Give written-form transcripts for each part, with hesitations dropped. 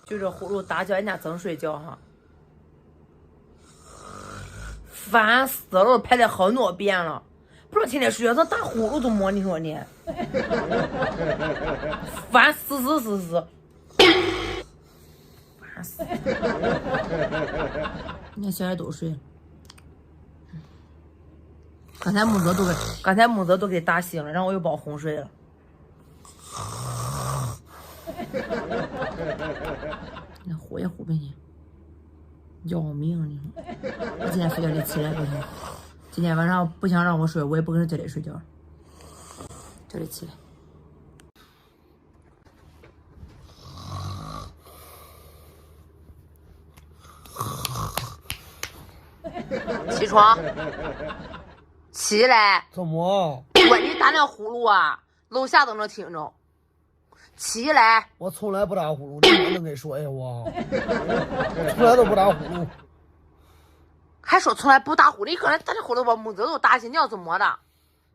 就这呼噜大叫人家真睡觉哈，烦死了，拍了好多遍了。不是天天睡觉，这打呼噜都没你说你，烦死！烦死！你看小孩都睡了，刚才木子都给打醒了，然后我又把我哄睡了。那呼也呼不你，要命！你说，我今天非得起来不行。今天晚上不想让我睡，我也不跟这里睡觉，这里起来。起床，起来！怎么？我你打那呼噜啊，楼下都能听着。起来！我从来不打呼噜，你能给说呀我？从来都不打呼噜。还说从来不打呼噜，你刚才打这呼噜把木子都打醒，你要怎么的？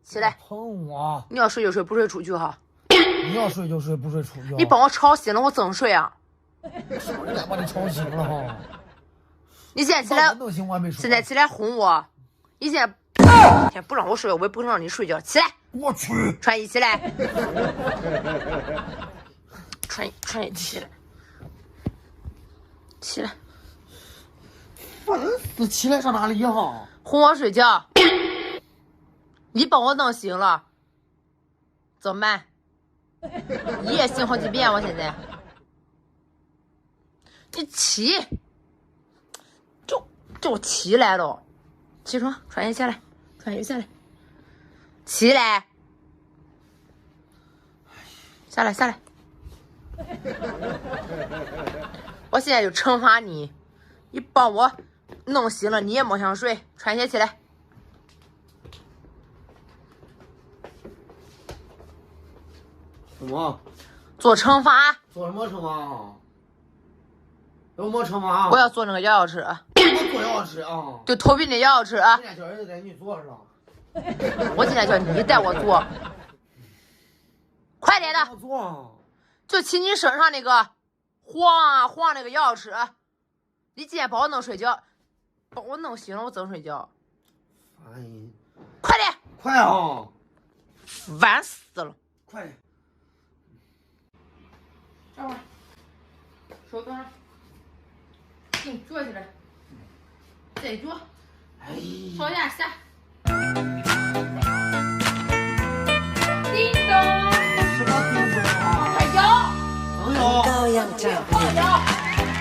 起来！碰我！你要睡就睡，不睡出去哈。你要睡就睡，不睡出去。你把我吵醒了，我怎么睡啊？说人家把你吵醒了哈。你现在起来，现在起来哄我，你现在天不让我睡，我也不能让你睡觉。起来！我去！穿衣起来！穿衣起来！起来！烦死！起来上哪里哈？哄我睡觉，你把我弄醒了，怎么办？你也醒好几遍，我现在。你起，就起来了，起床，穿衣下来，穿衣下来，起来，下来。我现在就惩罚你，你把我弄醒了，你也没想睡，穿鞋起来。什么？做惩罚？做什么惩罚？有什么惩罚？我要做那个摇车。我做摇车啊！就头皮那摇车。今天叫儿子带你做是吧？我今天叫你带我做，快点的。我做。就骑你身上那个晃那个摇车，你今天把我弄睡觉，把我弄醒了，我怎么睡觉？烦！快点！快啊！烦死了！快点！这会儿，手端上，给你撅起来，再撅，哎，朝下下。叮咚！什么叮咚啊？快摇！能有？Engkau yang cantik, 摇！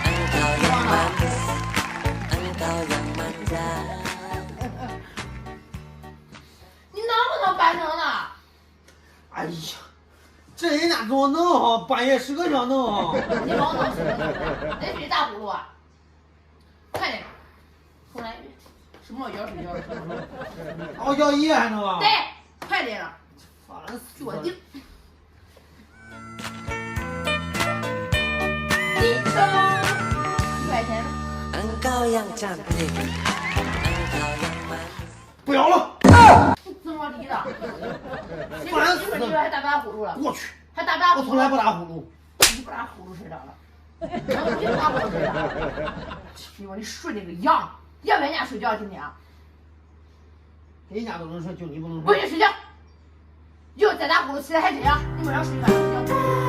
engkau yang manis, engkau yang manja. 你能不能办成了？哎呀，这人家给我弄哈，半夜10个想弄哈。你把我弄醒了，那非打呼噜啊！快点，重来一遍。什么摇睡觉？熬摇夜还能啊？对，快点了，烦死了！坐定。叮咚，100块钱。 Engkau yang cantik, engkau yang manis. 不要了！怎么离的？烦死你还打不打呼噜了？我去！还打不打呼噜？我从来不打呼噜。你不打呼噜睡着了？你不打呼噜睡着了？你说你睡那个羊，要不然人家睡觉今天。人家都能睡，就你不能睡。不许睡觉！又再打呼噜起来还这样，你晚上睡觉睡觉。